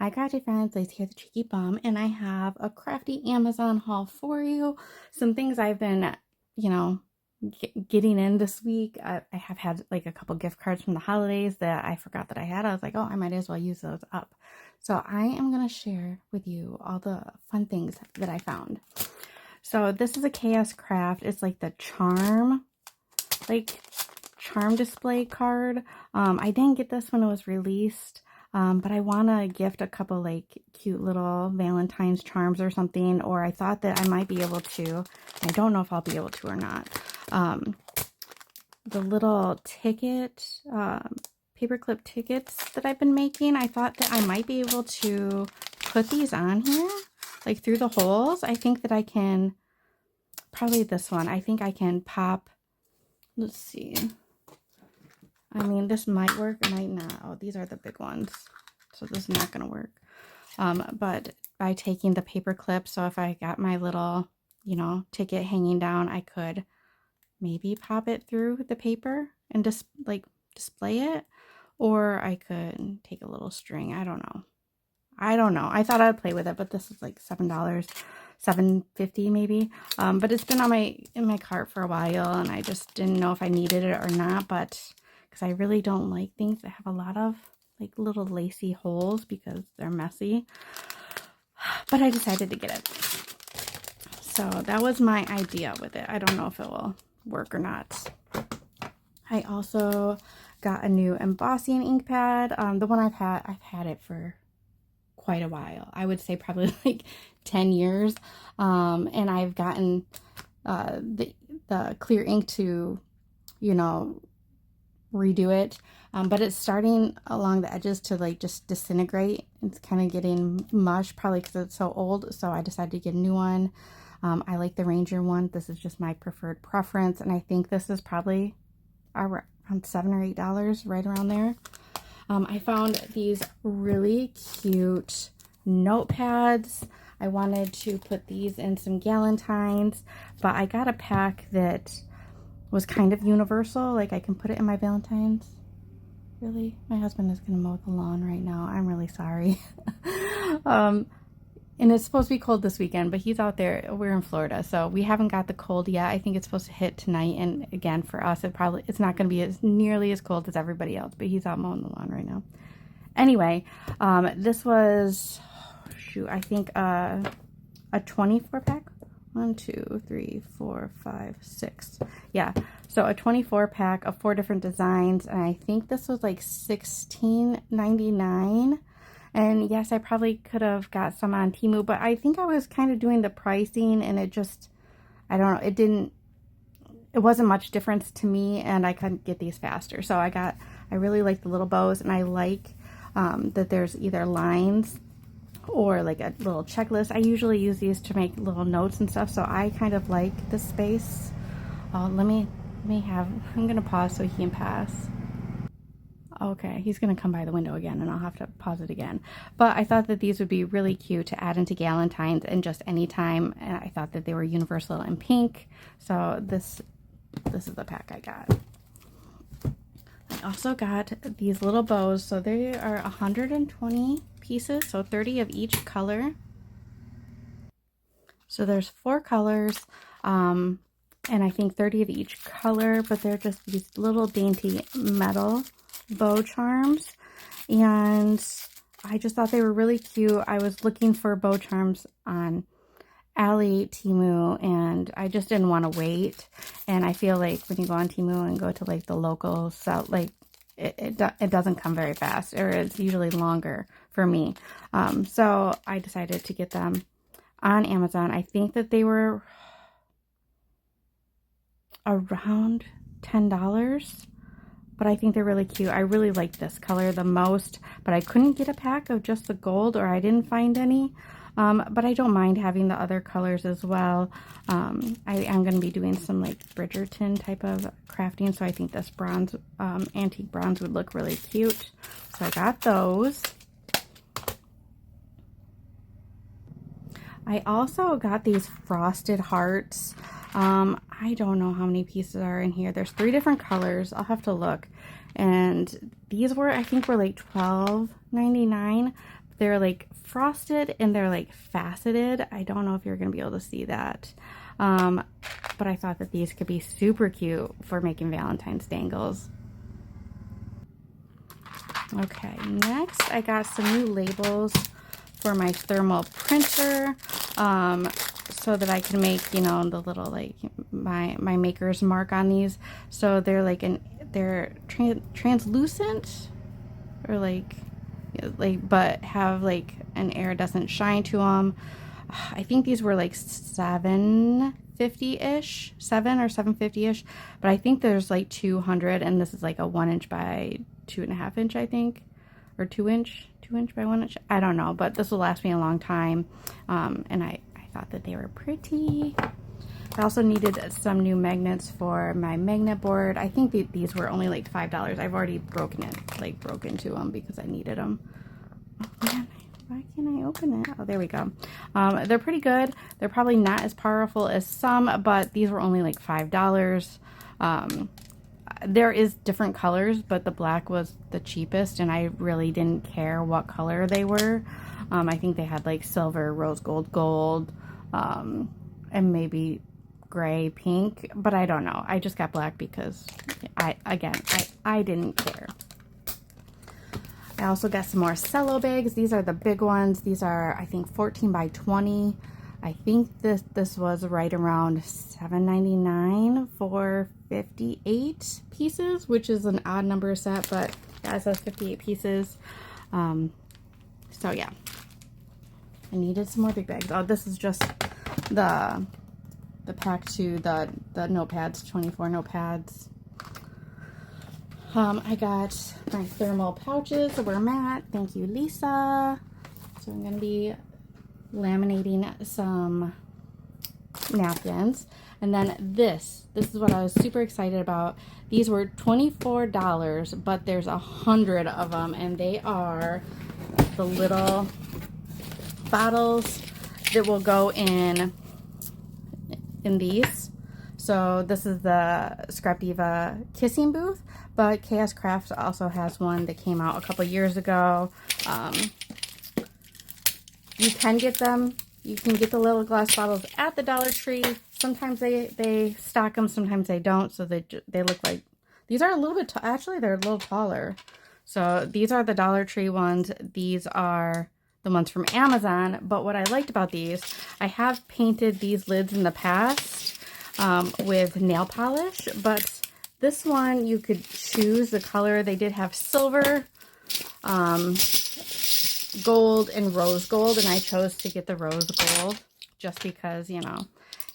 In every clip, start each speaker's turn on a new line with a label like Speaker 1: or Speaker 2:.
Speaker 1: Hi Crafty friends, Lacey here, the Cheeky Bum, and I have a crafty Amazon haul for you. Some things I've been, getting in this week. I have had like a couple gift cards from the holidays that I forgot that I had. I was like, oh, I might as well use those up. So I am going to share with you all the fun things that I found. So this is a KS Craft. It's like the charm display card. I didn't get this when it was released. But I want to gift a couple like cute little Valentine's charms or something, or I thought that I might be able to. I don't know if I'll be able to or not. The little ticket, paperclip tickets that I've been making, I thought that I might be able to put these on here, like through the holes. I think that I can, probably this one, I think I can pop, let's see. I mean, this might work, it might not. Oh, these are the big ones, so this is not going to work. But by taking the paper clip, so if I got my little, ticket hanging down, I could maybe pop it through the paper and just display it, or I could take a little string. I don't know. I thought I'd play with it, but this is like $7, $7.50 maybe. But it's been in my cart for a while, and I just didn't know if I needed it or not, but because I really don't like things that have a lot of like little lacy holes because they're messy. But I decided to get it. So that was my idea with it. I don't know if it will work or not. I also got a new embossing ink pad. The one I've had it for quite a while. I would say probably like 10 years. And I've gotten the clear ink to, redo it, but it's starting along the edges to like just disintegrate. It's kind of getting mush, probably because it's so old, so I decided to get a new one. I like the Ranger one. This is just my preferred preference, and I think this is probably around $7 or $8, right around there. I found these really cute notepads. I wanted to put these in some Valentines, but I got a pack that was kind of universal. Like I can put it in my Valentines. Really? My husband is going to mow the lawn right now. I'm really sorry. And it's supposed to be cold this weekend, but he's out there. We're in Florida, so we haven't got the cold yet. I think it's supposed to hit tonight, and again, for us, it's not going to be nearly as cold as everybody else, but he's out mowing the lawn right now. Anyway, this was, I think a 24 pack. 1, 2, 3, 4, 5, 6. Yeah, so a 24 pack of 4 different designs, and I think this was like $16.99. And yes, I probably could have got some on Temu, but I think I was kind of doing the pricing, and it just, I don't know, it wasn't much difference to me, and I couldn't get these faster. So I really like the little bows, and I like that there's either lines or like a little checklist. I usually use these to make little notes and stuff, so I kind of like the space. I'm gonna pause so he can pass. Okay, he's gonna come by the window again, and I'll have to pause it again. But I thought that these would be really cute to add into Valentines and just anytime. And I thought that they were universal and pink, so this is the pack I got. I also got these little bows. So they are 120 pieces, so 30 of each color. So there's 4 colors, and I think 30 of each color, but they're just these little dainty metal bow charms, and I just thought they were really cute. I was looking for bow charms on Ali, Temu, and I just didn't want to wait. And I feel like when you go on Temu and go to like the local sell, like it doesn't come very fast, or it's usually longer for me. So I decided to get them on Amazon. I think that they were around $10, but I think they're really cute. I really like this color the most, but I couldn't get a pack of just the gold, or I didn't find any. But I don't mind having the other colors as well. I am going to be doing some like Bridgerton type of crafting, so I think this bronze, antique bronze would look really cute. So I got those. I also got these frosted hearts. I don't know how many pieces are in here. There's 3 different colors. I'll have to look. And these were, I think, were like $12.99. they're like frosted and they're like faceted. I don't know if you're gonna be able to see that. But I thought that these could be super cute for making Valentine's dangles. Okay, next I got some new labels for my thermal printer, so that I can make, you know, the little like my maker's mark on these. So they're like they're translucent, or like but have like an iridescent shine to them. I think these were like $7.50-ish, $7 or $7.50-ish, but I think there's like 200, and this is like a 1 inch by 2.5 inch, I think, or 2 inch by 1 inch. I don't know, but this will last me a long time. And I thought that they were pretty. I also needed some new magnets for my magnet board. I think these were only like $5. I've already broken into them because I needed them. Oh man, why can't I open it? Oh, there we go. They're pretty good. They're probably not as powerful as some, but these were only like $5. There is different colors, but the black was the cheapest, and I really didn't care what color they were. I think they had like silver, rose gold, and maybe gray, pink, but I don't know. I just got black because I didn't care. I also got some more cello bags. These are the big ones. These are, I think, 14 by 20. I think this was right around $7.99 for 58 pieces, which is an odd number set, but yeah, it says 58 pieces. So yeah, I needed some more big bags. Oh, this is just the pack to the notepads, 24 notepads. I got my thermal pouches that were matte. Thank you, Lisa. So I'm going to be laminating some napkins. And then this is what I was super excited about. These were $24, but there's 100 of them, and they are the little bottles that will go in these. So this is the Scrap Diva kissing booth, but Chaos Crafts also has one that came out a couple years ago. You can get them. You can get the little glass bottles at the Dollar Tree. Sometimes they stock them, sometimes they don't. So they look like, these are a little bit, actually they're a little taller. So these are the Dollar Tree ones. These are the ones from Amazon. But what I liked about these, I have painted these lids in the past with nail polish, but this one you could choose the color. They did have silver, gold, and rose gold, and I chose to get the rose gold just because, you know,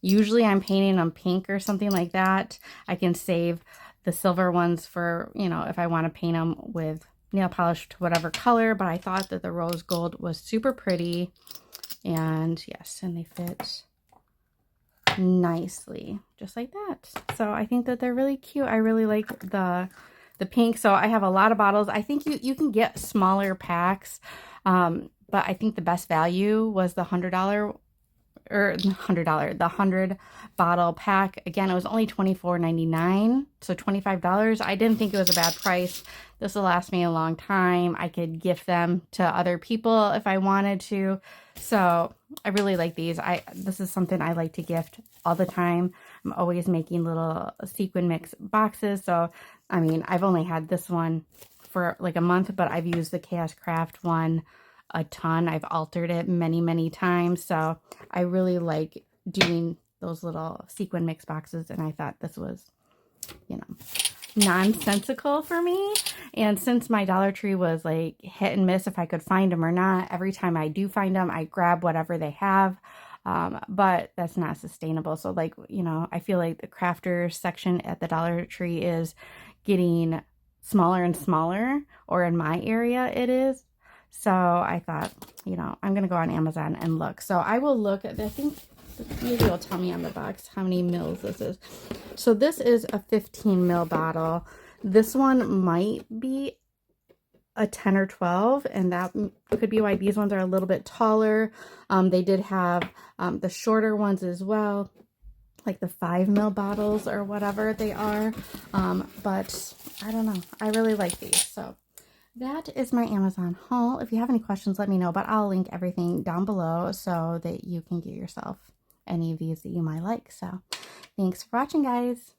Speaker 1: usually I'm painting them pink or something like that. I can save the silver ones for, you know, if I want to paint them with nail polish to whatever color, but I thought that the rose gold was super pretty, and yes, and they fit nicely just like that. So I think that they're really cute. I really like the pink. So I have a lot of bottles. I think you can get smaller packs, but I think the best value was the $100 or the $100 bottle pack. Again, it was only $24.99, so $25. I didn't think it was a bad price. This will last me a long time. I could gift them to other people if I wanted to. So I really like these. This is something I like to gift all the time. I'm always making little sequin mix boxes. So, I mean, I've only had this one for like a month, but I've used the Chaos Craft one a ton. I've altered it many, many times. So I really like doing those little sequin mix boxes. And I thought this was, you know, nonsensical for me. And since my Dollar Tree was like hit and miss if I could find them or not, every time I do find them, I grab whatever they have. But that's not sustainable. So like, you know, I feel like the crafters section at the Dollar Tree is getting smaller and smaller, or in my area it is. So I thought, you know, I'm going to go on Amazon and look. So I will look at, I think maybe it'll tell me on the box how many mils this is. So this is a 15 ml bottle. This one might be a 10 or 12, and that could be why these ones are a little bit taller. They did have the shorter ones as well, like the 5 ml bottles or whatever they are. But I don't know. I really like these. So that is my Amazon haul. If you have any questions, let me know, but I'll link everything down below so that you can get yourself any of these that you might like. So thanks for watching, guys.